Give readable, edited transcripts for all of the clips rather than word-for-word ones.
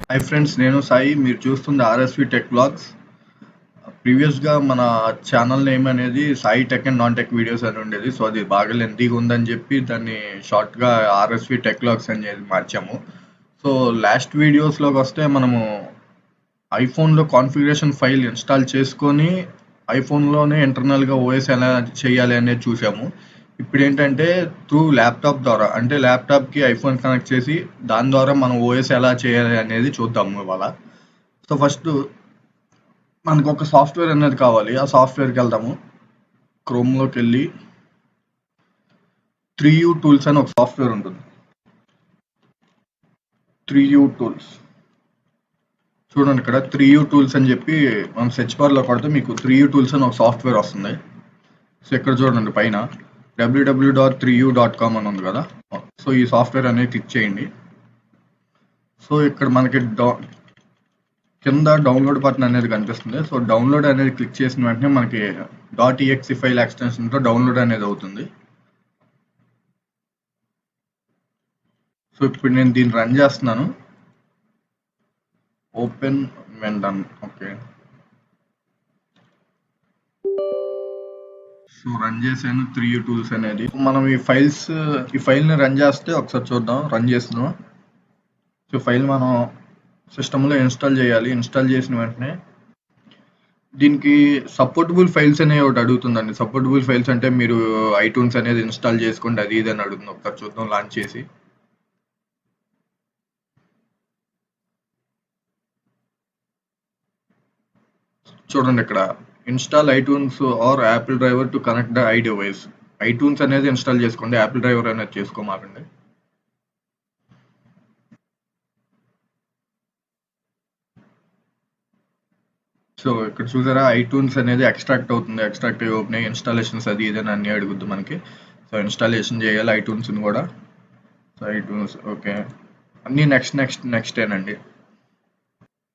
Hi friends, నేను సాయి. మీరు చూస్తుంది ఆర్ఎస్వి టెక్ బ్లాగ్స్. ప్రీవియస్గా మన ఛానల్ నేమ్ అనేది Sai tech and non tech videos అని ఉండేది. సో అది బాగా లెంతీగా ఉందని చెప్పి దాన్ని షార్ట్గా ఆర్ఎస్వి టెక్ బ్లాగ్స్ అని చెప్పి మార్చాము. సో లాస్ట్ వీడియోస్లోకి వస్తే మనము ఐఫోన్లో కాన్ఫిగరేషన్ ఫైల్ ఇన్స్టాల్ చేసుకొని ఐఫోన్లోనే ఇంటర్నల్గా ఓఎస్ ఎలా చేయాలి అనేది చూసాము. ఇప్పుడు ఏంటంటే త్రూ ల్యాప్టాప్ ద్వారా, అంటే ల్యాప్టాప్కి ఐఫోన్ కనెక్ట్ చేసి దాని ద్వారా మనం ఓఎస్ ఎలా చేయాలి అనేది చూద్దాము ఇవాళ. సో ఫస్ట్ మనకు ఒక సాఫ్ట్వేర్ అనేది కావాలి. ఆ సాఫ్ట్వేర్కి వెళ్దాము. క్రోమ్లోకి వెళ్ళి 3U టూల్స్ అని ఒక సాఫ్ట్వేర్ ఉంటుంది. 3U టూల్స్ చూడండి, ఇక్కడ 3U టూల్స్ అని చెప్పి మనం సెర్చ్ బార్లో కొడితే మీకు 3U టూల్స్ అని ఒక సాఫ్ట్వేర్ వస్తుంది. సో ఇక్కడ చూడండి పైన www.3u.com అని ఉంది కదా. సో ఈ సాఫ్ట్వేర్ అనేది క్లిక్ చేయండి. సో ఇక్కడ మనకి కింద డౌన్లోడ్ బటన్ అనేది కనిపిస్తుంది. సో డౌన్లోడ్ అనేది క్లిక్ చేసిన వెంటనే మనకి .exe ఫైల్ ఎక్స్టెన్షన్తో డౌన్లోడ్ అనేది అవుతుంది. సో ఇప్పుడు నేను దీన్ని రన్ చేస్తున్నాను. Open when done. Okay, so run చేసాను 3U టూల్స్ అనేది. మనం ఈ ఫైల్ని రన్ చేస్తే ఒకసారి చూద్దాం. రన్ చేస్తున్నాం. సో ఫైల్ మనం సిస్టంలో ఇన్స్టాల్ చేయాలి. ఇన్స్టాల్ చేసిన వెంటనే దీనికి సపోర్టబుల్ ఫైల్స్ అనేవి ఒకటి అడుగుతుందండి. సపోర్టబుల్ ఫైల్స్ అంటే మీరు ఐటూన్స్ అనేది ఇన్స్టాల్ చేసుకోండి, అది ఇది అని అడుగుతుంది. ఒకసారి చూద్దాం లాంచ్ చేసి. చూడండి ఇక్కడ install iTunes or Apple driver to connect the I device. ITunes అనేది ఇన్స్టాల్ చేసుకోండి, యాపిల్ డ్రైవర్ అనేది చేసుకోమాకండి. సో ఇక్కడ చూసారా, ఐటూన్స్ అనేది ఎక్స్ట్రాక్ట్ అవుతుంది. ఎక్స్ట్రాక్ట్ అయ్యి ఓపెన్ అయ్యి ఇన్స్టాలేషన్స్ అది ఇదని అన్నీ అడుగుద్ది మనకి. సో ఇన్స్టాలేషన్ చేయాలి ఐటూన్స్ని కూడా. సో ఐటూన్స్ ఓకే, అన్నీ నెక్స్ట్ ఏనండి.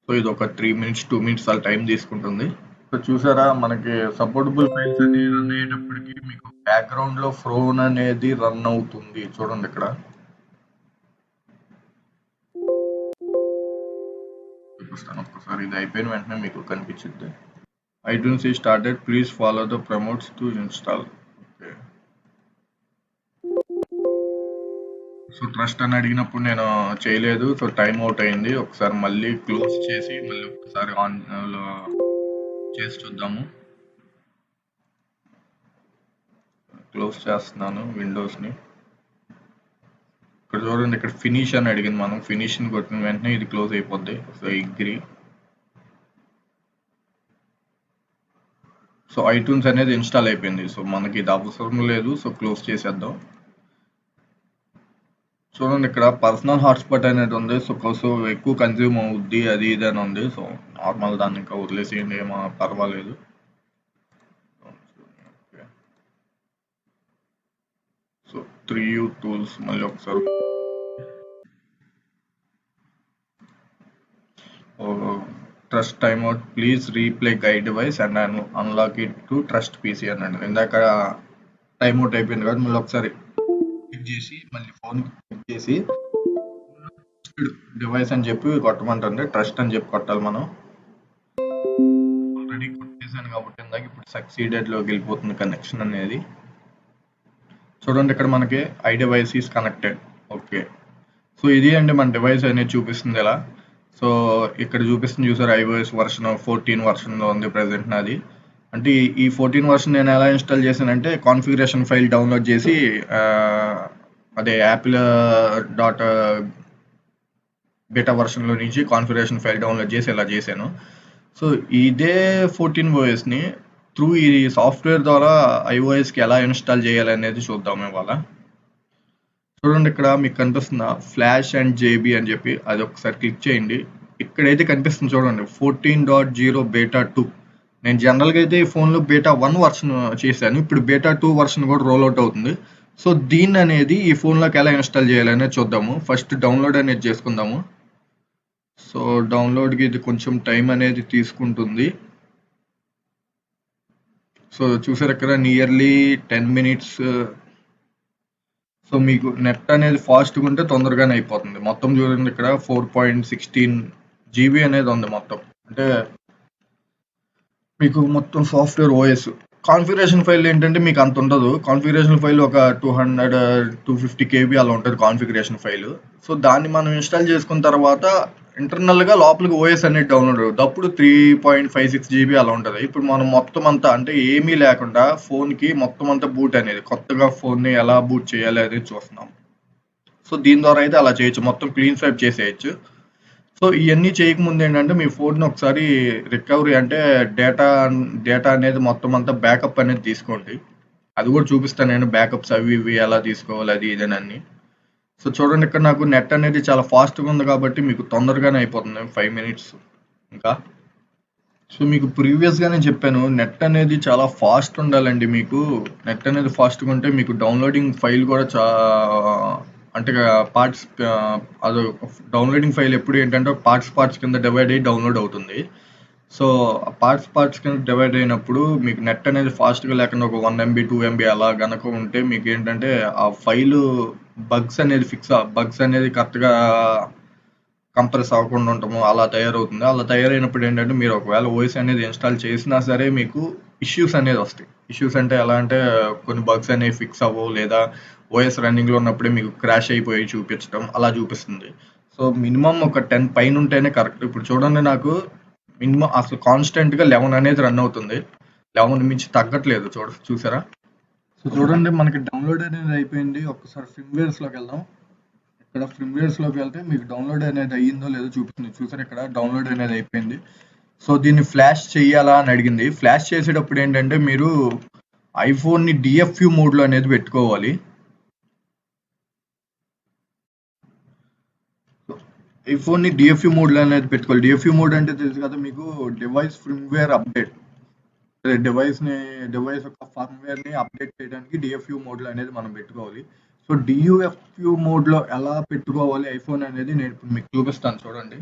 సో ఇది ఒక 3 minutes 2 minutes అలా టైం తీసుకుంటుంది. సో చూసారా, మనకి సపోర్టబుల్ ఫైల్స్ అనేది రన్ అయ్యేటప్పటికి మీకు బ్యాక్గ్రౌండ్లో ఫోన్ అనేది రన్ అవుతుంది. చూడండి ఇక్కడ చూపిస్తాను ఒక్కసారి. ఇది అయిపోయిన వెంటనే మీకు కనిపించింది. ఐటూన్స్ ఈ started, please follow the promotes to install. Okay, so trust అని అడిగినప్పుడు నేను చేయలేదు. సో టైం అవుట్ అయింది. ఒకసారి మళ్ళీ క్లోజ్ చేసి మళ్ళీ ఒకసారి ఆన్ చేసి చూద్దాము. క్లోజ్ చేస్తున్నాను విండోస్ని. ఇక్కడ చూడండి, ఇక్కడ ఫినిష్ అని అడిగింది. మనం ఫినిష్ని కొట్టిన వెంటనే ఇది క్లోజ్ అయిపోద్ది. So agree. సో ఐటూన్స్ అనేది ఇన్స్టాల్ అయిపోయింది. సో మనకి ఇది అవసరం లేదు. సో క్లోజ్ చేసేద్దాం. చూడండి ఇక్కడ పర్సనల్ హాట్స్పాట్ అనేది ఉంది. సో ఎక్కువ కన్జ్యూమ్ అవుద్ది అది ఇది అని ఉంది. సో నార్మల్ దాన్ని ఇంకా వదిలేసేయండి, ఏమో పర్వాలేదు. సో 3U టూల్స్ మళ్ళీ ఒకసారి trust time out, please replay guide device and unlock it to trust PC అన్నాడు. ఇందాక టైమ్ అవుట్ అయిపోయింది కదా, మళ్ళీ ఒకసారి క్లిక్ చేసి మళ్ళీ ఫోన్ క్లిక్ చేసి డివైస్ అని చెప్పి కొట్టమంటుంది. ట్రస్ట్ అని చెప్పి కొట్టాలి మనం. ఆల్రెడీ కొట్టేసాను కాబట్టి ఇందాక, ఇప్పుడు సక్సీడెడ్లోకి వెళ్ళిపోతుంది కనెక్షన్ అనేది. చూడండి ఇక్కడ మనకి I device is connected. Okay, so ఇది అండి మన డివైస్ అనేది చూపిస్తుంది ఎలా. సో ఇక్కడ చూపిస్తుంది చూసారు, ఐఓఎస్ వర్షన్ 14 వర్షన్లో ఉంది ప్రజెంట్ నాది. అంటే ఈ 14 వర్షన్ నేను ఎలా ఇన్స్టాల్ చేశానంటే కాన్ఫిగరేషన్ ఫైల్ డౌన్లోడ్ చేసి అదే యాపిల్ డాట్ బీటా వర్షన్లో నుంచి కాన్ఫిగరేషన్ ఫైల్ డౌన్లోడ్ చేసి ఇలా చేశాను. సో ఇదే 14 ఓఎస్ని త్రూ ఈ సాఫ్ట్వేర్ ద్వారా ఐఓఎస్కి ఎలా ఇన్స్టాల్ చేయాలనేది చూద్దాం ఇవాళ. చూడండి ఇక్కడ మీకు కనిపిస్తుందా, ఫ్లాష్ అండ్ జేబీ అని చెప్పి, అది ఒకసారి క్లిక్ చేయండి. ఇక్కడైతే కనిపిస్తుంది చూడండి 14.0 బీటా 2. నేను జనరల్గా అయితే ఈ ఫోన్లో బీటా 1 వర్షన్ చేశాను. ఇప్పుడు బీటా 2 వర్షన్ కూడా రోల్ అవుట్ అవుతుంది. సో దీన్ని అనేది ఈ ఫోన్లోకి ఎలా ఇన్స్టాల్ చేయాలనేది చూద్దాము. ఫస్ట్ డౌన్లోడ్ అనేది చేసుకుందాము. సో డౌన్లోడ్కి ఇది కొంచెం టైం అనేది తీసుకుంటుంది. సో చూసారు ఇక్కడ నియర్లీ 10 minutes. సో మీకు నెట్ అనేది ఫాస్ట్గా ఉంటే తొందరగానే అయిపోతుంది. మొత్తం చూడండి ఇక్కడ 4.16 జీబీ అనేది ఉంది మొత్తం. అంటే మీకు మొత్తం సాఫ్ట్‌వేర్ ఓఎస్. కాన్ఫిగరేషన్ ఫైల్ ఏంటంటే మీకు అంత ఉండదు. కాన్ఫిగరేషన్ ఫైల్ ఒక 200, 250 కేబీ అలా ఉంటది కాన్ఫిగరేషన్ ఫైల్. సో, దాన్ని మనం ఇన్‌స్టాల్ చేసుకున్న తర్వాత ఇంటర్నల్‌గా లోపలికి ఓఎస్ అనేది డౌన్‌లోడ్ అవుద్ది. అప్పుడు 3.56 జీబీ అలా ఉంటది. ఇప్పుడు మనం మొత్తం అంతా అంటే ఏమీ లేకుండా ఫోన్‌కి మొత్తం అంతా బూట్ అనేది కొత్తగా ఫోన్‌ని ఎలా బూట్ చేయాలి అనేది చూస్తున్నాం. సో, దీని ద్వారా అయితే అలా చేయొచ్చు. మొత్తం క్లీన్ స్వైప్ చేసేయొచ్చు. సో, ఇయన్నీ చేయకముందు ఏంటంటే మీ ఫోన్‌ని ఒకసారి రికవరీ అంటే డేటా డేటా అనేది మొత్తం అంతా బ్యాకప్ అనేది తీసుకోండి. అది కూడా చూపిస్తాను నేను బ్యాకప్స్ అవి ఇవి ఎలా తీసుకోవాలి అది ఇది అని అన్ని. సో, చూడండి ఇక్కడ నాకు నెట్ అనేది చాలా ఫాస్ట్‌గా ఉంది కాబట్టి మీకు తొందరగానే అయిపోతుంది 5 మినిట్స్ ఇంకా. సో, మీకు ప్రీవియస్‌గానే చెప్పాను నెట్ అనేది చాలా ఫాస్ట్ ఉండాలండి మీకు. నెట్ అనేది ఫాస్ట్‌గా ఉంటే మీకు డౌన్లోడింగ్ ఫైల్ కూడా అంటే పార్ట్స్ అది డౌన్లోడింగ్ ఫైల్ ఎప్పుడు ఏంటంటే పార్ట్స్ కింద డివైడ్ అయ్యి డౌన్లోడ్ అవుతుంది. సో, పార్ట్స్ కింద డివైడ్ అయినప్పుడు మీకు నెట్ అనేది ఫాస్ట్‌గా లేకుండా ఒక 1 ఎంబీ, 2 ఎంబీ అలా గనక ఉంటే మీకేంటంటే ఆ ఫైలు బగ్స్ అనేది కరెక్ట్‌గా కంప్రెస్ అవ్వకుండా ఉండటము అలా తయారవుతుంది. అలా తయారైనప్పుడు ఏంటంటే మీరు ఒకవేళ ఓఎస్ అనేది ఇన్‌స్టాల్ చేసినా సరే మీకు ఇష్యూస్ అనేది వస్తాయి. ఇష్యూస్ అంటే ఎలా అంటే కొన్ని బగ్స్ అనేవి ఫిక్స్ అవ్వవు లేదా ఓఎస్ రన్నింగ్‌లో ఉన్నప్పుడే మీకు క్రాష్ అయిపోయి చూపించడం అలా చూపిస్తుంది. సో, మినిమమ్ ఒక 10 పైన ఉంటేనే కరెక్ట్. ఇప్పుడు చూడండి నాకు మినిమమ్ అసలు కాన్స్టెంట్‌గా 11 అనేది రన్ అవుతుంది. 11 మించి తగ్గట్లేదు చూసారా? సో, చూడండి మనకి డౌన్లోడ్ అనేది అయిపోయింది. ఒక్కసారి ఫర్మ్‌వేర్స్‌లోకి వెళ్దాం. ఇక్కడ ఫర్మ్‌వేర్స్‌లోకి వెళ్తే మీకు డౌన్లోడ్ అనేది అయ్యిందో లేదో చూపిస్తుంది. చూసారా ఇక్కడ డౌన్లోడ్ అనేది అయిపోయింది. సో, దీన్ని ఫ్లాష్ చెయ్యాలా అని అడిగింది. ఫ్లాష్ చేసేటప్పుడు ఏంటంటే మీరు ఐఫోన్‌ని డిఎఫ్యూ మోడ్‌లో అనేది పెట్టుకోవాలి. ఐఫోన్‌ని డిఎఫ్యూ మోడ్‌లో అనేది పెట్టుకోవాలి. డిఎఫ్యూ మోడ్ అంటే తెలుసు కదా మీకు డివైస్ ఫర్మ్‌వేర్ అప్డేట్. డివైస్ యొక్క ఫర్మ్‌వేర్‌ని అప్డేట్ చేయడానికి డిఎఫ్యూ మోడ్‌లో అనేది మనం పెట్టుకోవాలి. సో, డియూఎఫ్యూ మోడ్‌లో ఎలా పెట్టుకోవాలి ఐఫోన్ అనేది నేను ఇప్పుడు మీకు చూపిస్తాను చూడండి.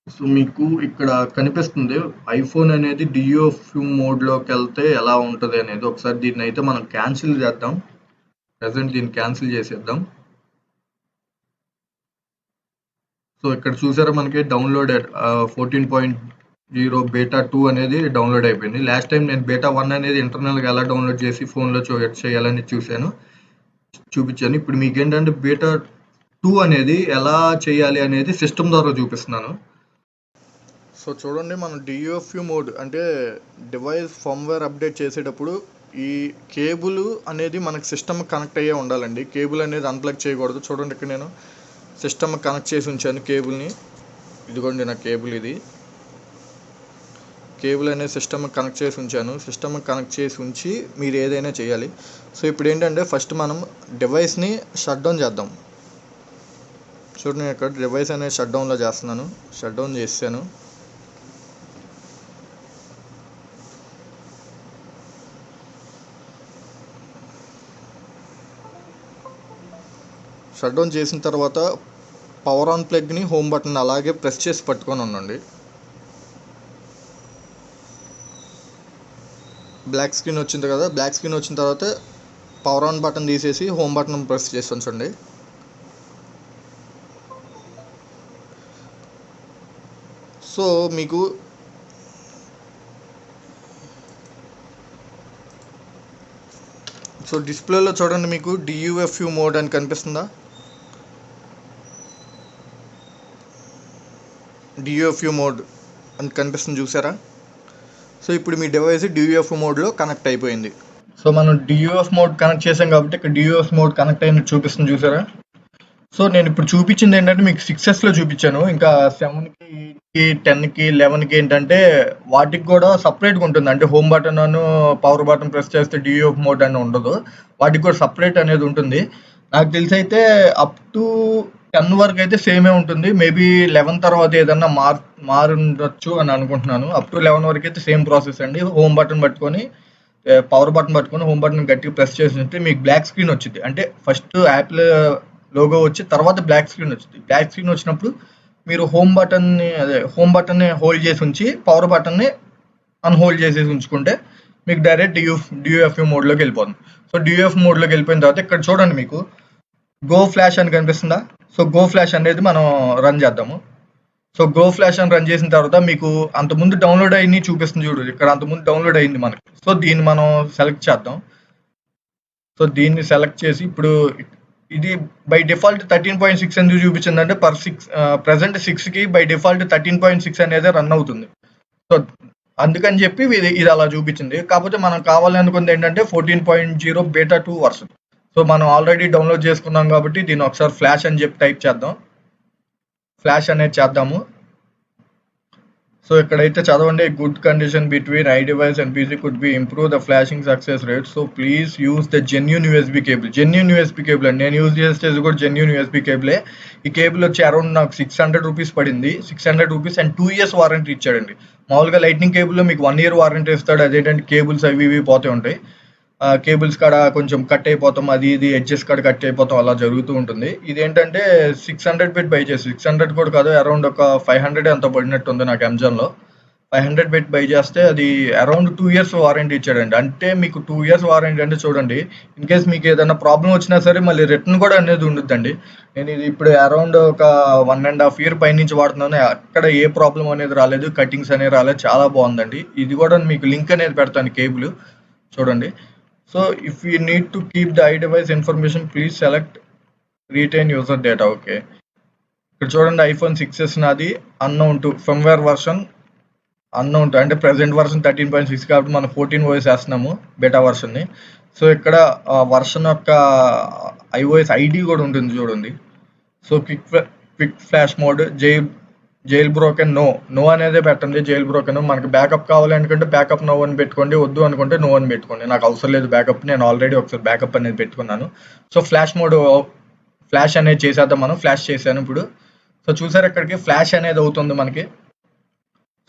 సో, మీకు ఇక్కడ కనిపిస్తుంది ఐఫోన్ అనేది డియూఎఫ్యూ మోడ్‌లోకి వెళ్తే ఎలా ఉంటది అనేది. ఒకసారి దీన్ని అయితే మనం క్యాన్సిల్ చేద్దాం. ప్రెజెంట్ దీన్ని క్యాన్సిల్ చేసేద్దాం. సో, ఇక్కడ చూసారా మనకి డౌన్లోడెడ్ 14.0 బీటా 2 అనేది డౌన్లోడ్ అయిపోయింది. లాస్ట్ టైం నేను బీటా 1 అనేది ఇంటర్నల్‌గా ఎలా డౌన్లోడ్ చేసి ఫోన్‌లో చేయాలని చూపించాను. ఇప్పుడు మీకేంటంటే బీటా 2 అనేది ఎలా చేయాలి అనేది సిస్టమ్ ద్వారా చూపిస్తున్నాను. సో, చూడండి మనం డియూఎఫ్యూ మోడ్ అంటే డివైస్ ఫర్మ్‌వేర్ అప్డేట్ చేసేటప్పుడు ఈ కేబుల్ అనేది మనకి సిస్టమ్ కనెక్ట్ అయ్యే ఉండాలండి. కేబుల్ అనేది అన్‌ప్లగ్ చేయకూడదు. చూడండి ఇక్కడ నేను సిస్టమ్ కనెక్ట్ చేసి ఉంచాను కేబుల్‌ని. ఇదిగోండి నా కేబుల్ ఇది. కేబుల్ అనేది సిస్టమ్ కనెక్ట్ చేసి ఉంచాను. సిస్టమ్ కనెక్ట్ చేసి ఉంచి మీరు ఏదైనా చేయాలి. సో, ఇప్పుడు ఏంటంటే ఫస్ట్ మనం డివైస్‌ని షట్ డౌన్ చేద్దాం. చూడండి నేను ఇక్కడ డివైస్ అనేది షట్ డౌన్లో చేస్తున్నాను. షట్ డౌన్ చేశాను. షట్ డౌన్ చేసిన తర్వాత పవర్ ఆన్ ప్లగ్ని హోమ్ బటన్ అలాగే ప్రెస్ చేసి పట్టుకొని ఉండండి. బ్లాక్ స్క్రీన్ వచ్చింది కదా, బ్లాక్ స్క్రీన్ వచ్చిన తర్వాత పవర్ ఆన్ బటన్ తీసేసి హోమ్ బటన్ ప్రెస్ చేసి ఉంచండి. సో, మీకు డిస్ప్లేలో చూడండి మీకు డియూఎఫ్యూ మోడ్ అని కనిపిస్తుందా? డియూఎఫ్యూ మోడ్ అని కనిపిస్తుంది చూసారా? సో, ఇప్పుడు మీ డివైస్ డియూఎఫ్ మోడ్లో కనెక్ట్ అయిపోయింది. సో, మనం డియూఎఫ్ మోడ్ కనెక్ట్ చేసాం కాబట్టి ఇక్కడ డియూఎఫ్ మోడ్ కనెక్ట్ అయినట్టు చూపిస్తుంది చూసారా? సో, నేను ఇప్పుడు చూపించింది ఏంటంటే మీకు 6Sలో చూపించాను. ఇంకా 7కి, 8కి, 10కి, 11కి ఏంటంటే వాటికి కూడా సపరేట్గా ఉంటుంది. అంటే home button power button press చేస్తే డియూఎఫ్ మోడ్ అని ఉండదు. వాటికి కూడా సపరేట్ అనేది ఉంటుంది. నాకు తెలిసి అయితే అప్ టు 10 వరకు అయితే సేమే ఉంటుంది. మేబీ 11 తర్వాత ఏదన్నా మారుండొచ్చు అని అనుకుంటున్నాను. అప్ టు 11 వరకు అయితే సేమ్ ప్రాసెస్ అండి. హోమ్ బటన్ పట్టుకొని పవర్ బటన్ పట్టుకొని హోమ్ బటన్ గట్టిగా ప్రెస్ చేస్తుంటే మీకు బ్లాక్ స్క్రీన్ వచ్చింది. అంటే ఫస్ట్ యాప్లో లోగో వచ్చి తర్వాత బ్లాక్ స్క్రీన్ వచ్చింది. బ్లాక్ స్క్రీన్ వచ్చినప్పుడు మీరు హోమ్ బటన్ని హోల్డ్ చేసి ఉంచి పవర్ బటన్ని అన్హోల్డ్ చేసేసి ఉంచుకుంటే మీకు డైరెక్ట్ డియూఎఫ్ఈ మోడ్లోకి వెళ్ళిపోతుంది. సో డియూఎఫ్ మోడ్లోకి వెళ్ళిపోయిన తర్వాత ఇక్కడ చూడండి మీకు గో ఫ్లాష్ అని కనిపిస్తుందా? సో గో ఫ్లాష్ అనేది మనం రన్ చేద్దాము. సో గో ఫ్లాష్ అని రన్ చేసిన తర్వాత మీకు అంతకుముందు డౌన్లోడ్ అయ్యి చూపిస్తుంది చూడు, ఇక్కడ అంతకుముందు డౌన్లోడ్ అయింది మనకి. సో దీన్ని మనం సెలెక్ట్ చేద్దాం. సో దీన్ని సెలెక్ట్ చేసి ఇప్పుడు ఇది బై డిఫాల్ట్ 13.6 ఎందుకు చూపించిందంటే ప్రజెంట్ 6కి బై డిఫాల్ట్ 13.6 అనేది రన్ అవుతుంది. సో అందుకని చెప్పి ఇది అలా చూపించింది. కాకపోతే మనం కావాలనుకుంది ఏంటంటే 14.0 బీటా 2 వర్షన్. సో మనం ఆల్రెడీ డౌన్లోడ్ చేసుకున్నాం కాబట్టి దీన్ని ఒకసారి ఫ్లాష్ అని చెప్పి టైప్ చేద్దాం. ఫ్లాష్ అనేది చేద్దాము. సో ఇక్కడైతే చదవండి, good condition between I device and PC could be improve the flashing success rate. So please use the genuine USB cable. Genuine USB cable అండి, నేను యూజ్ చేసేది కూడా జెన్యూన్ యూఎస్బీ కేబులే. ఈ కేబుల్ వచ్చి అరౌండ్ నాకు 600 రూపీస్ పడింది. 600 రూపీస్ అండ్ 2 years వారంటీ ఇచ్చాడండి. మామూలుగా లైట్నింగ్ కేబుల్లో మీకు 1 year వారంటీ ఇస్తాడు. అదేంటంటే కేబుల్స్ అవి ఇవి పోతూ ఉంటాయి. కేబుల్స్ కాడ కొంచెం కట్ అయిపోతాం, అది ఇది ఎడ్జెస్ కాడ కట్ అయిపోతాం, అలా జరుగుతూ ఉంటుంది. ఇదేంటంటే 600 పెట్టి బై చేసి, 600 కూడా కాదు, అరౌండ్ ఒక 500 అంత పడినట్టు ఉంది నాకు అమెజాన్లో. 500 పెట్టి బై చేస్తే అది అరౌండ్ 2 years వారంటీ ఇచ్చాడండి. అంటే మీకు 2 years వారంటీ అంటే చూడండి, ఇన్ కేస్ మీకు ఏదైనా ప్రాబ్లం వచ్చినా సరే మళ్ళీ రిటర్న్ కూడా అనేది ఉండుద్దండి. నేను ఇది ఇప్పుడు అరౌండ్ ఒక 1.5 year పైనుంచి వాడుతున్నాను, అక్కడ ఏ ప్రాబ్లం అనేది రాలేదు, కటింగ్స్ అనేవి రాలేదు, చాలా బాగుందండి. ఇది కూడా మీకు లింక్ అనేది పెడతాను కేబుల్, చూడండి. So if you need to keep the I device information please select retain user data. Okay, ఇక్కడ చూడండి iPhone 6s నాది unknown to firmware version unknown to, అంటే ప్రెసెంట్ వర్షన్ 13.6 కాబట్టి మనం 14 OS వేస్తున్నాము బెటా వర్షన్ని. సో ఇక్కడ వర్షన్ యొక్క iOS ఐడి కూడా ఉంటుంది చూడండి. So quick flash mode, jail broken no అనేది పెట్టండి. జైల్ బ్రోకెన్ మనకి బ్యాకప్ కావాలి అనుకుంటే బ్యాకప్ నో అని పెట్టుకోండి, వద్దు అనుకుంటే నో అని పెట్టుకోండి. నాకు అవసరం లేదు బ్యాకప్, నేను ఆల్రెడీ ఒకసారి బ్యాకప్ అనేది పెట్టుకున్నాను. సో ఫ్లాష్ అనేది చేసేద్దాం మనం. ఫ్లాష్ చేశాను ఇప్పుడు. సో చూసారు ఇక్కడికి ఫ్లాష్ అనేది అవుతుంది మనకి.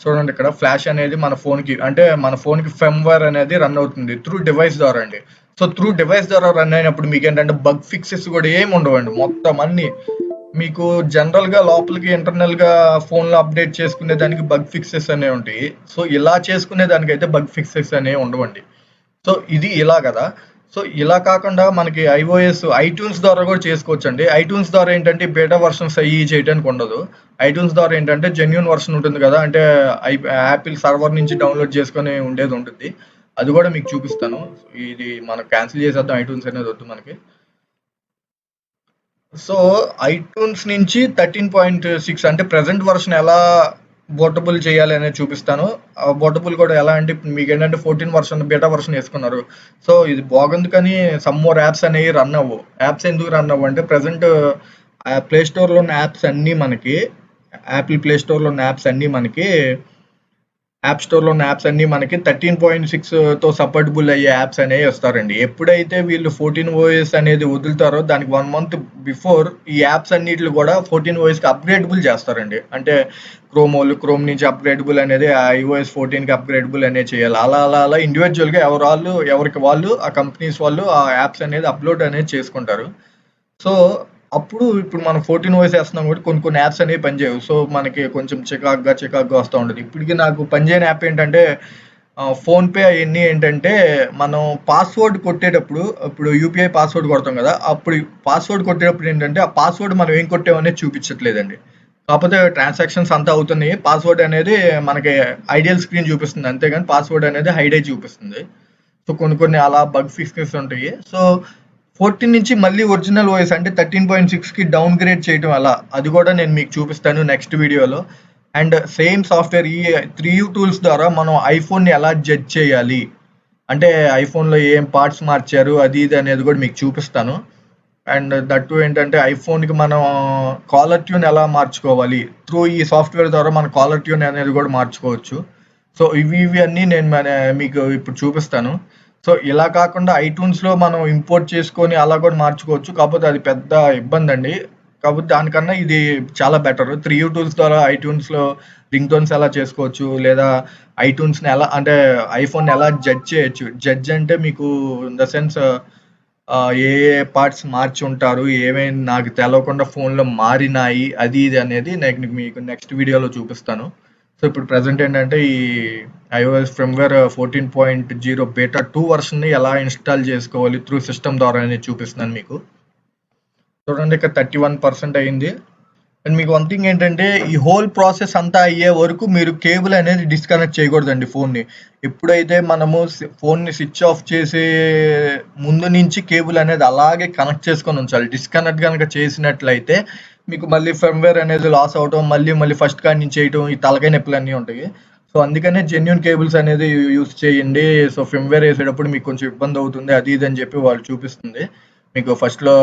చూడండి ఇక్కడ ఫ్లాష్ అనేది మన ఫోన్కి ఫర్మ్వేర్ అనేది రన్ అవుతుంది త్రూ డివైస్ ద్వారా అండి. సో త్రూ డివైస్ ద్వారా రన్ అయినప్పుడు మీకు ఏంటంటే బగ్ ఫిక్సెస్ కూడా ఏమి ఉండవండి. మొత్తం అన్ని మీకు జనరల్గా లోపలికి ఇంటర్నల్గా ఫోన్లో అప్డేట్ చేసుకునే దానికి బగ్ ఫిక్సెస్ అనేవి ఉంటాయి. సో ఇలా చేసుకునే దానికైతే బగ్ ఫిక్సెస్ అనేవి ఉండవండి. సో ఇది ఇలా కదా. సో ఇలా కాకుండా మనకి ఐట్యూన్స్ ద్వారా కూడా చేసుకోవచ్చు అండి. ఐట్యూన్స్ ద్వారా ఏంటంటే బేటా వర్షన్స్ అయ్యి చేయడానికి ఉండదు. ఐట్యూన్స్ ద్వారా ఏంటంటే జెన్యూన్ వర్షన్ ఉంటుంది కదా, అంటే యాపిల్ సర్వర్ నుంచి డౌన్లోడ్ చేసుకొని ఉండేది ఉంటుంది. అది కూడా మీకు చూపిస్తాను. ఇది మనం క్యాన్సిల్ చేసేద్దాం, ఐట్యూన్స్ అనేది వద్దు మనకి. సో ఐట్యూన్స్ నుంచి 13.6 అంటే ప్రెసెంట్ వర్షన్ ఎలా బోటబుల్ చేయాలి అనేది చూపిస్తాను. బోటబుల్ కూడా ఎలా అంటే మీకు ఏంటంటే 14 వర్షన్ బీటా వర్షన్ వేసుకున్నారు. సో ఇది బాగుంది కానీ సమ్ మోర్ యాప్స్ అనేవి రన్ అవ్వు. యాప్స్ ఎందుకు రన్ అవ్వు అంటే ప్రెసెంట్ ప్లే స్టోర్లో ఉన్న యాప్స్ అన్నీ మనకి, యాపిల్ ప్లే స్టోర్లో ఉన్న యాప్స్ అన్నీ మనకి, యాప్ స్టోర్లో ఉన్న యాప్స్ అన్నీ మనకి 13.6తో సపోర్టబుల్ అయ్యే యాప్స్ అనేవి వస్తారండి. ఎప్పుడైతే వీళ్ళు 14 OS అనేది వదులుతారో దానికి 1 month బిఫోర్ ఈ యాప్స్ అన్నిటిని కూడా 14 OSకి అప్గ్రేడబుల్ చేస్తారండి. అంటే క్రోమ్ నుంచి అప్గ్రేడబుల్ అనేది iOS 14కి అప్గ్రేడబుల్ అనేది చేయాలి. అలా ఇండివిజువల్గా ఎవరికి వాళ్ళు ఆ కంపెనీస్ వాళ్ళు ఆ యాప్స్ అనేది అప్లోడ్ అనేది చేసుకుంటారు. సో అప్పుడు ఇప్పుడు మనం 14 OS వేస్తున్నాం కాబట్టి కొన్ని యాప్స్ అనేవి పనిచేయవు. సో మనకి కొంచెం చికాగ్గా వస్తూ ఉంటుంది. ఇప్పటికీ నాకు పనిచేయని యాప్ ఏంటంటే ఫోన్పే అవన్నీ ఏంటంటే మనం పాస్వర్డ్ కొట్టేటప్పుడు, ఇప్పుడు యూపీఐ పాస్వర్డ్ కొడతాం కదా, అప్పుడు పాస్వర్డ్ కొట్టేటప్పుడు ఏంటంటే ఆ పాస్వర్డ్ మనం ఏం కొట్టామనేది చూపించట్లేదండి. కాకపోతే ట్రాన్సాక్షన్స్ అంతా అవుతున్నాయి, పాస్వర్డ్ అనేది మనకి ఐడియల్ స్క్రీన్ చూపిస్తుంది, అంతేగాని పాస్వర్డ్ అనేది హైడ్ అయి చూపిస్తుంది. సో కొన్ని అలా బగ్ ఫిక్సెస్ ఉంటాయి. సో 14 నుంచి మళ్ళీ ఒరిజినల్ ఓఎస్ అంటే 13.6కి డౌన్ గ్రేడ్ చేయటం అలా, అది కూడా నేను మీకు చూపిస్తాను నెక్స్ట్ వీడియోలో. అండ్ సేమ్ సాఫ్ట్వేర్ ఈ 3U టూల్స్ ద్వారా మనం ఐఫోన్ని ఎలా జడ్జ్ చేయాలి అంటే ఐఫోన్లో ఏం పార్ట్స్ మార్చారు అది ఇది అనేది కూడా మీకు చూపిస్తాను. అండ్ దట్టు ఏంటంటే ఐఫోన్కి మనం కాలర్ ట్యూన్ ఎలా మార్చుకోవాలి, త్రూ ఈ సాఫ్ట్వేర్ ద్వారా మన కాలర్ ట్యూన్ అనేది కూడా మార్చుకోవచ్చు. సో ఇవి అన్నీ నేను మీకు ఇప్పుడు చూపిస్తాను. సో ఇలా కాకుండా ఐట్యూన్స్లో మనం ఇంపోర్ట్ చేసుకొని అలా కూడా మార్చుకోవచ్చు, కాకపోతే అది పెద్ద ఇబ్బంది అండి. కాకపోతే దానికన్నా ఇది చాలా బెటర్. 3U టూల్స్ ద్వారా ఐట్యూన్స్లో రింగ్ టోన్స్ ఎలా చేసుకోవచ్చు, లేదా ఐట్యూన్స్ని ఎలా అంటే ఐఫోన్ ఎలా జడ్జ్ చేయొచ్చు. జడ్జ్ అంటే మీకు ఇన్ ద సెన్స్ ఏ పార్ట్స్ మార్చి ఉంటారు, ఏమేమి నాకు తెలవకుండా ఫోన్లో మారినాయి, అది ఇది అనేది నేను మీకు నెక్స్ట్ వీడియోలో చూపిస్తాను. సో ఇప్పుడు ప్రెజెంట్ ఏంటంటే ఈ iOS ఫర్మ్‌వేర్ 14.0 బీటా 2 వర్షన్‌ని ఎలా ఇన్‌స్టాల్ చేసుకోవాలి త్రూ సిస్టమ్ ద్వారా అనేది చూపిస్తున్నాను మీకు. చూడండి ఇక్కడ 31% అయింది. అండ్ మీకు వన్ థింగ్ ఏంటంటే ఈ హోల్ ప్రాసెస్ అంతా అయ్యే వరకు మీరు కేబుల్ అనేది డిస్కనెక్ట్ చేయకూడదండి ఫోన్ని. ఎప్పుడైతే మనము ఫోన్ని స్విచ్ ఆఫ్ చేసే ముందు నుంచి కేబుల్ అనేది అలాగే కనెక్ట్ చేసుకొని ఉంచాలి. డిస్కనెక్ట్ కనుక చేసినట్లయితే మీకు మళ్ళీ ఫర్మ్‌వేర్ అనేది లాస్ అవ్వటం, మళ్ళీ ఫస్ట్ కాడి నుంచి చేయటం, ఈ తలకాయ నొప్పులన్నీ ఉంటాయి. సో అందుకనే జెన్యూన్ కేబుల్స్ అనేది యూజ్ చేయండి. సో ఫర్మ్‌వేర్ వేసేటప్పుడు మీకు కొంచెం ఇబ్బంది అవుతుంది అది ఇది అని చెప్పి వాళ్ళు చూపిస్తుంది. మీకు ఫస్ట్‌లో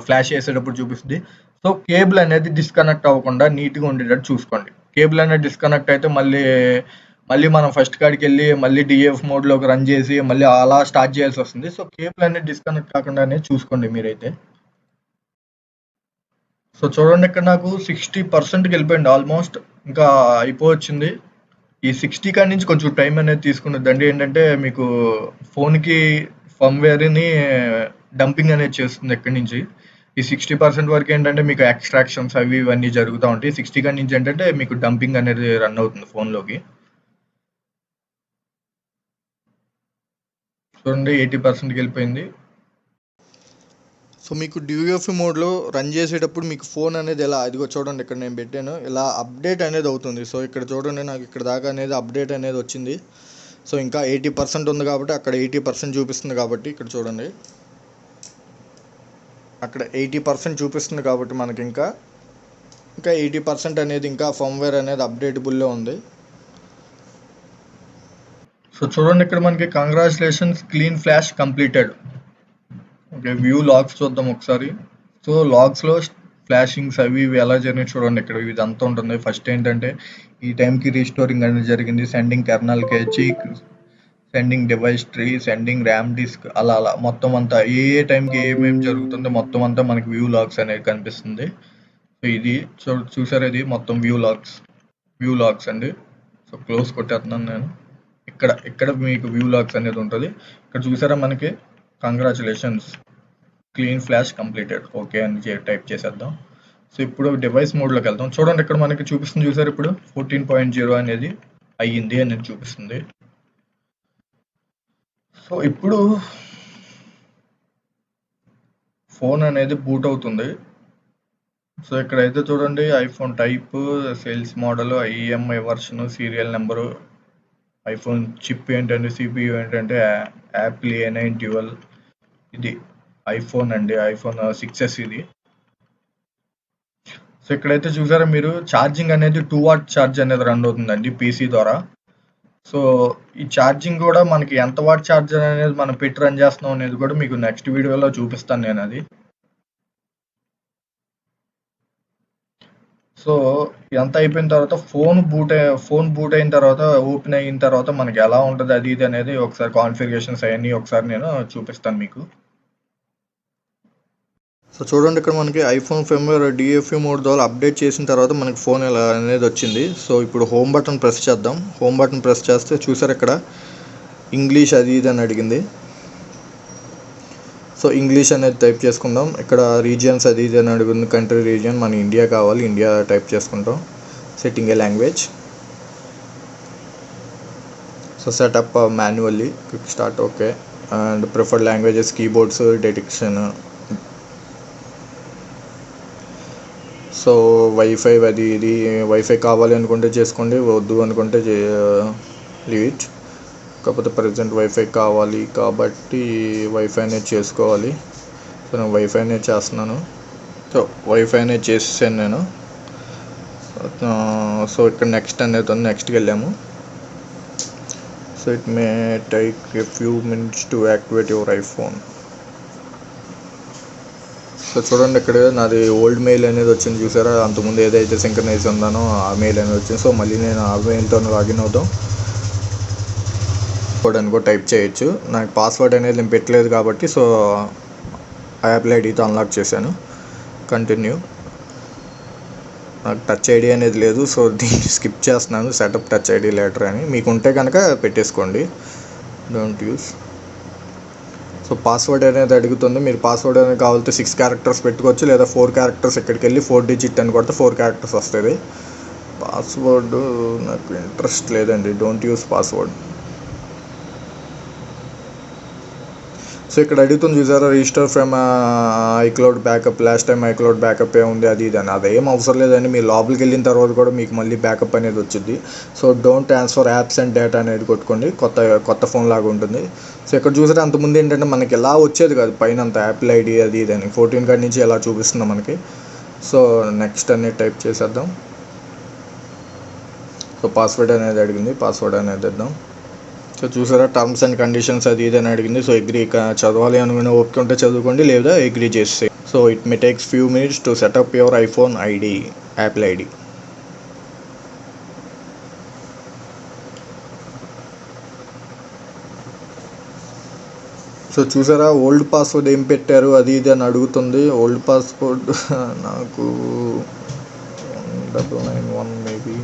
ఫ్లాష్ చేసేటప్పుడు చూపిస్తుంది. సో కేబుల్ అనేది డిస్కనెక్ట్ అవ్వకుండా నీట్‌గా ఉండేటట్టు చూసుకోండి. కేబుల్ అనేది డిస్కనెక్ట్ అయితే మళ్ళీ మనం ఫస్ట్ కాడికి వెళ్ళి మళ్ళీ డిఎఫ్ మోడ్లోకి రన్ చేసి మళ్ళీ అలా స్టార్ట్ చేయాల్సి వస్తుంది. సో కేబుల్ అనేది డిస్కనెక్ట్ కాకుండానే చూసుకోండి మీరైతే. సో చూడండి ఇక్కడ నాకు 60%కి వెళ్ళిపోయింది ఆల్మోస్ట్. ఇంకా అయిపోవచ్చింది. ఈ 60 కాడి నుంచి కొంచెం టైం అనేది తీసుకున్నదండి. ఏంటంటే మీకు ఫోన్కి ఫర్మ్‌వేర్‌ని డంపింగ్ అనేది చేస్తుంది ఎక్కడి నుంచి. ఈ 60% వరకు ఏంటంటే మీకు ఎక్స్ట్రాక్షన్స్ అవి ఇవన్నీ జరుగుతూ ఉంటాయి. 60 కాడి నుంచి ఏంటంటే మీకు డంపింగ్ అనేది రన్ అవుతుంది ఫోన్లోకి. చూడండి 80%కి వెళ్ళిపోయింది. సో మీకు డివిఎఫ్ఈ మోడ్లో రన్ చేసేటప్పుడు మీకు ఫోన్ అనేది ఎలా అదిగో చూడండి ఇక్కడ నేను పెట్టాను ఇలా అప్డేట్ అనేది అవుతుంది. సో ఇక్కడ చూడండి నాకు ఇక్కడ దాకా అనేది అప్డేట్ అనేది వచ్చింది. సో ఇంకా 80% ఉంది కాబట్టి అక్కడ 80% చూపిస్తుంది కాబట్టి ఇక్కడ చూడండి అక్కడ 80% చూపిస్తుంది కాబట్టి మనకి ఇంకా 80% అనేది ఇంకా ఫర్మ్‌వేర్ అనేది అప్డేటబుల్లో ఉంది. సో చూడండి ఇక్కడ మనకి congratulations clean flash completed. Okay view logs చూద్దాం ఒకసారి. సో లాగ్స్లో ఫ్లాషింగ్స్ అవి ఇవి ఎలా జరిగినాయి చూడండి ఇక్కడ ఇదంతా ఉంటుంది. ఫస్ట్ ఏంటంటే ఈ టైంకి రీస్టోరింగ్ అనేది జరిగింది. Sending kernel cache, sending device tree, sending RAM disk అలా మొత్తం అంతా ఏ టైంకి ఏమేమి జరుగుతుందో మొత్తం అంతా మనకి వ్యూ లాగ్స్ అనేది కనిపిస్తుంది. సో ఇది చూసారు ఇది మొత్తం వ్యూ లాగ్స్ అండి. సో క్లోజ్ కొట్టేస్తున్నాను నేను. ఇక్కడ మీకు వ్యూ లాగ్స్ అనేది ఉంటుంది. ఇక్కడ చూసారా మనకి congratulations clean flash completed okay అని టైప్ చేసేద్దాం. సో ఇప్పుడు డివైస్ మోడ్లోకి వెళ్దాం. చూడండి ఇక్కడ మనకి చూపిస్తుంది చూసారు ఇప్పుడు 14.0 అనేది అయ్యింది అనేది చూపిస్తుంది. సో ఇప్పుడు ఫోన్ అనేది బూట్ అవుతుంది. సో ఇక్కడైతే చూడండి iPhone type, sales model, IMI version, serial number, iPhone chip ఏంటంటే సిపియు ఏంటంటే యాపిల్ A9 డ్యూయల్, ఇది ఐఫోన్ అండి ఐఫోన్ 6s ఇది. సో ఇక్కడైతే చూసారా మీరు ఛార్జింగ్ అనేది 2 వాట్ ఛార్జ్ అనేది రన్ అవుతుందండి పీసీ ద్వారా. సో ఈ ఛార్జింగ్ కూడా మనకి ఎంత వాట్ ఛార్జర్ అనేది మనం పెట్టి రన్ చేస్తున్నాం అనేది కూడా మీకు నెక్స్ట్ వీడియోలో చూపిస్తాను నేను అది. సో ఎంత అయిపోయిన తర్వాత ఫోన్ బూట్ అయిన తర్వాత ఓపెన్ అయిన తర్వాత మనకి ఎలా ఉంటుంది అది ఇది అనేది ఒకసారి కాన్ఫిగరేషన్స్ అవన్నీ ఒకసారి నేను చూపిస్తాను మీకు. సో చూడండి ఇక్కడ మనకి ఐఫోన్ ఫర్మ్‌వేర్ డిఎఫ్ఈ మోడ్ ద్వారా అప్డేట్ చేసిన తర్వాత మనకి ఫోన్ ఎలా అనేది వచ్చింది. సో ఇప్పుడు హోమ్ బటన్ ప్రెస్ చేద్దాం. హోమ్ బటన్ ప్రెస్ చేస్తే చూసారు ఇక్కడ ఇంగ్లీష్ అది ఇది అని అడిగింది. సో ఇంగ్లీష్ అనేది టైప్ చేసుకుందాం. ఇక్కడ రీజియన్స్ అది ఇది అని అడుగుతుంది. కంట్రీ రీజియన్ మన ఇండియా కావాలి, ఇండియా టైప్ చేసుకుంటాం. Setting A language. So setup manually quick start okay and preferred languages keyboards detection. So wifi అది ఇది వైఫై కావాలి అనుకుంటే చేసుకోండి, వద్దు అనుకుంటే లీవ్ ఇట్. కాకపోతే ప్రజెంట్ వైఫై కావాలి కాబట్టి వైఫై అనేది చేసుకోవాలి. సో నేను వైఫై అనేది చేస్తున్నాను. సో వైఫై అనేది చేసేసాను నేను. సో ఇక్కడ నెక్స్ట్ అనేది ఉంది, నెక్స్ట్కి వెళ్ళాము. So it may take a few minutes to activate your iPhone. So చూడండి ఇక్కడ నాది ఓల్డ్ మెయిల్ అనేది వచ్చింది చూసారా, అంతకుముందు ఏదైతే సింక్రనైజ్ ఉందానో ఆ మెయిల్ అనేది వచ్చింది. సో మళ్ళీ నేను ఆ మెయిల్తో లాగిన్ అవుతాం. కోడ్ అనుకో టైప్ చేయొచ్చు. నాకు పాస్వర్డ్ అనేది నేను పెట్టలేదు కాబట్టి సో యాపిల్ ఐడితో అన్లాక్ చేశాను. కంటిన్యూ. నాకు టచ్ ఐడి అనేది లేదు సో దీన్ని స్కిప్ చేస్తున్నాను. సెటప్ టచ్ ఐడి లేటర్ అని మీకు ఉంటే కనుక పెట్టేసుకోండి, డోంట్ యూస్. సో పాస్వర్డ్ అనేది అడుగుతుంది. మీరు పాస్వర్డ్ అనేది కావాలంటే 6 క్యారెక్టర్స్ పెట్టుకోవచ్చు లేదా 4 క్యారెక్టర్స్ ఇక్కడికి వెళ్ళి 4 డిజిట్ అని కొడితే 4 క్యారెక్టర్స్ వస్తుంది. పాస్వర్డ్ నాకు ఇంట్రెస్ట్ లేదండి, డోంట్ యూస్ పాస్వర్డ్. సో ఇక్కడ అడుగుతుంది చూసారా, register from iCloud backup, last time iCloud backup ఉంది అది ఇది అని. అదేం అవసరం లేదండి, మీరు లోపలికి వెళ్ళిన తర్వాత కూడా మీకు మళ్ళీ బ్యాకప్ అనేది వచ్చింది. So don't transfer apps and data అనేది కొట్టుకోండి, కొత్త ఫోన్ లాగా ఉంటుంది. సో ఇక్కడ చూసారా, అంతకుముందు ఏంటంటే మనకి ఎలా వచ్చేది కాదు పైన అంత యాపిల్ ఐడి అది ఇది అని, 14 కాడి నుంచి ఎలా చూపిస్తుంది మనకి. సో నెక్స్ట్ అనేది టైప్ చేసేద్దాం. సో పాస్వర్డ్ అనేది అడిగింది, పాస్వర్డ్ అనేది ఇద్దాం. సో చూసారా, టర్మ్స్ అండ్ కండిషన్స్ అది ఇది అని అడిగింది. సో అగ్రీ చదవాలి అనుకునే ఓకే ఉంటే చదువుకోండి, లేదా అగ్రీ చేస్తే. So it may takes few minutes to set up your iPhone ID, Apple ID. So చూసారా, ఓల్డ్ పాస్వర్డ్ ఏం పెట్టారు అది ఇది అని అడుగుతుంది. ఓల్డ్ పాస్వర్డ్ నాకు 991 మేబీ.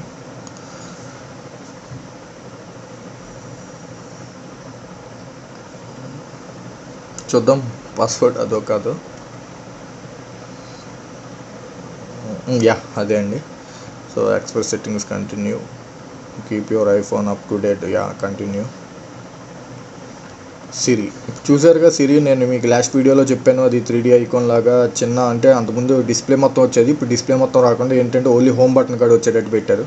చూద్దాం పాస్వర్డ్ అదో కాదు. యా అదే అండి. So express settings continue, keep your iPhone up to date, yeah continue. Siri చూసారుగా, సిరి నేను మీకు లాస్ట్ వీడియోలో చెప్పాను, అది 3D ఐకాన్ లాగా చిన్న, అంటే అంతకుముందు డిస్ప్లే మొత్తం వచ్చేది, ఇప్పుడు డిస్ప్లే మొత్తం రాకుండా ఏంటంటే ఓన్లీ హోమ్ బటన్ కాడ వచ్చేటట్టు పెట్టారు.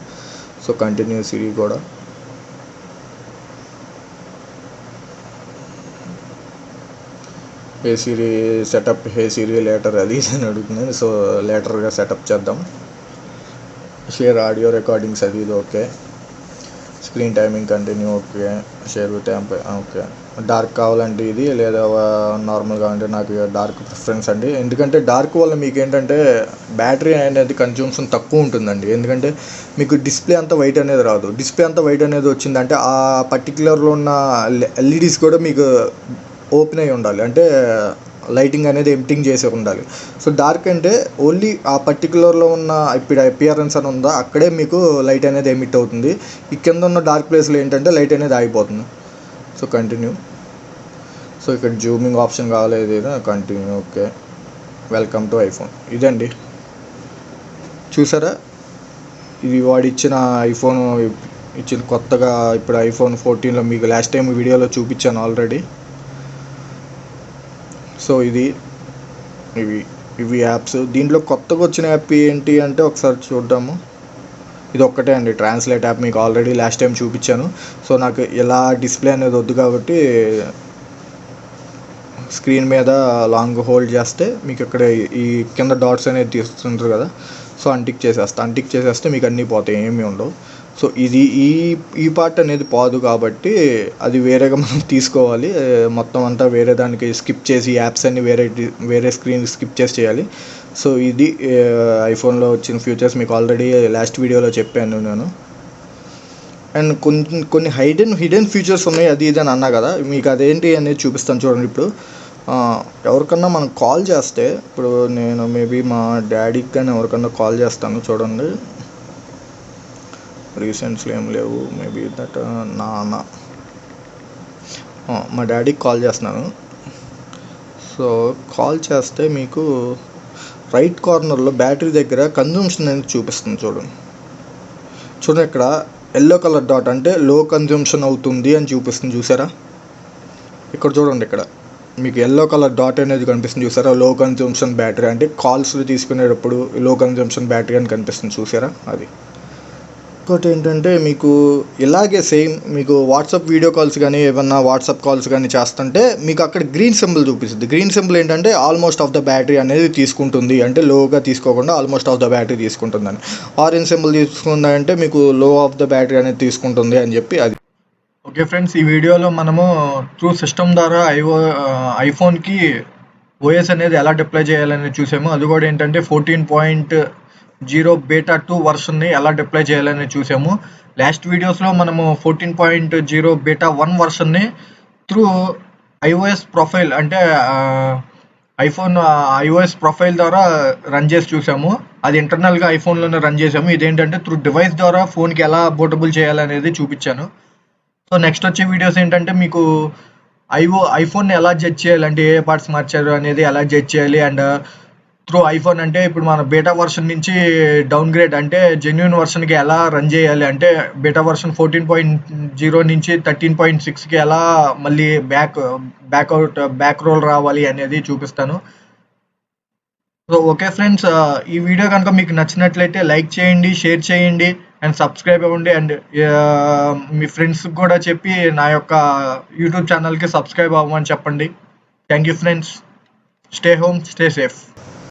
సో కంటిన్యూ సిరి కూడా. హే సిరి సెటప్, హే సిరి లేటర్ అది అని అడుగుతున్నాను. సో లేటర్గా సెటప్ చేద్దాం. షేర్ ఆడియో రికార్డింగ్స్ అది ఇది okay. Screen timing continue okay. Share with app okay. Dark కావాలంటే ఇది, లేదా నార్మల్గా అంటే నాకు డార్క్ ప్రిఫరెన్స్ అండి. ఎందుకంటే డార్క్ వల్ల మీకు ఏంటంటే బ్యాటరీ అనేది కన్జ్యూమ్షన్ తక్కువ ఉంటుందండి. ఎందుకంటే మీకు డిస్ప్లే అంతా వైట్ అనేది రాదు. డిస్ప్లే అంతా వైట్ అనేది వచ్చిందంటే ఆ పర్టికులర్లో ఉన్న ఎల్ఈడీస్ కూడా మీకు ఓపెన్ అయి ఉండాలి, అంటే లైటింగ్ అనేది ఎంప్టింగ్ చేసి ఉండాలి. సో డార్క్ అంటే ఓన్లీ ఆ పర్టికులర్లో ఉన్న ఇప్పుడు అపియరెన్స్ అని ఉందా అక్కడే మీకు లైట్ అనేది ఎమిట్ అవుతుంది. ఈ కింద ఉన్న డార్క్ ప్లేస్లో ఏంటంటే లైట్ అనేది ఆగిపోతుంది. So continue. సో ఇక్కడ జూమింగ్ ఆప్షన్ కావాలి, ఏదైనా continue okay. Welcome to iPhone, ఇదండి. చూసారా, ఇది వాడు ఇచ్చిన ఐఫోన్, ఇచ్చిన కొత్తగా ఇప్పుడు ఐఫోన్ 14లో మీకు లాస్ట్ టైం వీడియోలో చూపించాను ఆల్రెడీ. సో ఇవి యాప్స్. దీంట్లో కొత్తగా వచ్చిన యాప్ ఏంటి అంటే ఒకసారి చూద్దాము. ఇది ఒక్కటే అండి, ట్రాన్స్లేట్ యాప్, మీకు ఆల్రెడీ లాస్ట్ టైం చూపించాను. సో నాకు ఇలా డిస్ప్లే అనేది వద్దు కాబట్టి స్క్రీన్ మీద లాంగ్ హోల్డ్ చేస్తే మీకు ఇక్కడ ఈ కింద డాట్స్ అనేది తీస్తుంటారు కదా, సో అంటిక్ చేసేస్తే మీకు అన్నీ పోతాయి, ఏమీ ఉండవు. సో ఇది ఈ పార్ట్ అనేది పోదు కాబట్టి అది వేరేగా మనం తీసుకోవాలి. మొత్తం అంతా వేరే దానికి స్కిప్ చేసి యాప్స్ అన్ని వేరే స్క్రీన్ స్కిప్ చేయాలి. సో ఇది ఐఫోన్లో వచ్చిన ఫీచర్స్ మీకు ఆల్రెడీ లాస్ట్ వీడియోలో చెప్పాను నేను. అండ్ కొన్ని హిడెన్ ఫీచర్స్ ఉన్నాయి అది ఇది అని అన్నా కదా, మీకు అదేంటి అనేది చూపిస్తాను చూడండి. ఇప్పుడు ఎవరికన్నా మనం కాల్ చేస్తే, ఇప్పుడు నేను మేబీ మా డాడీకి కానీ ఎవరికన్నా కాల్ చేస్తాను చూడండి. రీసెంట్స్లో ఏం లేవు, మేబీ దట్ నాన్న, మా డాడీకి కాల్ చేస్తున్నాను. సో కాల్ చేస్తే మీకు రైట్ కార్నర్లో బ్యాటరీ దగ్గర కన్జంప్షన్ అనేది చూపిస్తుంది చూడండి. ఇక్కడ ఎల్లో కలర్ డాట్ అంటే లో కన్జంప్షన్ అవుతుంది అని చూపిస్తుంది చూసారా. ఇక్కడ చూడండి, ఇక్కడ మీకు ఎల్లో కలర్ డాట్ అనేది కనిపిస్తుంది చూసారా. లో కన్జంప్షన్ బ్యాటరీ అంటే కాల్స్ తీసుకునేటప్పుడు లో కన్జంప్షన్ బ్యాటరీ అని కనిపిస్తుంది చూసారా. అది ఇంకోటి ఏంటంటే మీకు ఇలాగే సేమ్ మీకు వాట్సాప్ వీడియో కాల్స్ కానీ ఏమన్నా వాట్సాప్ కాల్స్ కానీ చేస్తుంటే మీకు అక్కడ గ్రీన్ సింబల్ చూపిస్తుంది. గ్రీన్ సింబల్ ఏంటంటే ఆల్మోస్ట్ ఆఫ్ ద బ్యాటరీ అనేది తీసుకుంటుంది, అంటే లోగా తీసుకోకుండా ఆల్మోస్ట్ ఆఫ్ ద బ్యాటరీ తీసుకుంటుందని. ఆరెంజ్ సింబల్ తీసుకుందంటే మీకు లో ఆఫ్ ద బ్యాటరీ అనేది తీసుకుంటుంది అని చెప్పి అది. ఓకే ఫ్రెండ్స్, ఈ వీడియోలో మనము త్రూ సిస్టమ్ ద్వారా ఐఫోన్కి ఓఎస్ అనేది ఎలా డిప్లై చేయాలని చూసాము. అది కూడా ఏంటంటే 14.0 బీటా 2 వర్షన్ని ఎలా డిప్లై చేయాలని చూసాము. లాస్ట్ వీడియోస్లో మనము 14.0 బీటా 1 వర్షన్ని త్రూ ఐఓఎస్ ప్రొఫైల్, అంటే ఐఫోన్ ఐఓఎస్ ప్రొఫైల్ ద్వారా రన్ చేసి చూసాము. అది ఇంటర్నల్గా ఐఫోన్లోనే రన్ చేసాము. ఇదేంటంటే త్రూ డివైస్ ద్వారా ఫోన్కి ఎలా పోర్టబుల్ చేయాలనేది చూపించాను. సో నెక్స్ట్ వచ్చే వీడియోస్ ఏంటంటే మీకు ఐఫోన్ని ఎలా జడ్జ్ చేయాలి, అంటే ఏ పార్ట్స్ మార్చారు అనేది ఎలా జడ్జ్ చేయాలి, అండ్ త్రూ ఐఫోన్. అంటే ఇప్పుడు మన బీటా వర్షన్ నుంచి డౌన్ గ్రేడ్ అంటే జెన్యున్ వర్షన్కి ఎలా రన్ చేయాలి, అంటే బీటా వర్షన్ 14.0 నుంచి 13.6కి ఎలా మళ్ళీ బ్యాక్ రోల్ రావాలి అనేది చూపిస్తాను. సో ఓకే ఫ్రెండ్స్, ఈ వీడియో కనుక మీకు నచ్చినట్లయితే లైక్ చేయండి, షేర్ చేయండి అండ్ సబ్స్క్రైబ్ అవ్వండి. అండ్ మీ ఫ్రెండ్స్కి కూడా చెప్పి నా యొక్క యూట్యూబ్ ఛానల్కి సబ్స్క్రైబ్ అవ్వమని చెప్పండి. Thank you friends. Stay home, stay safe.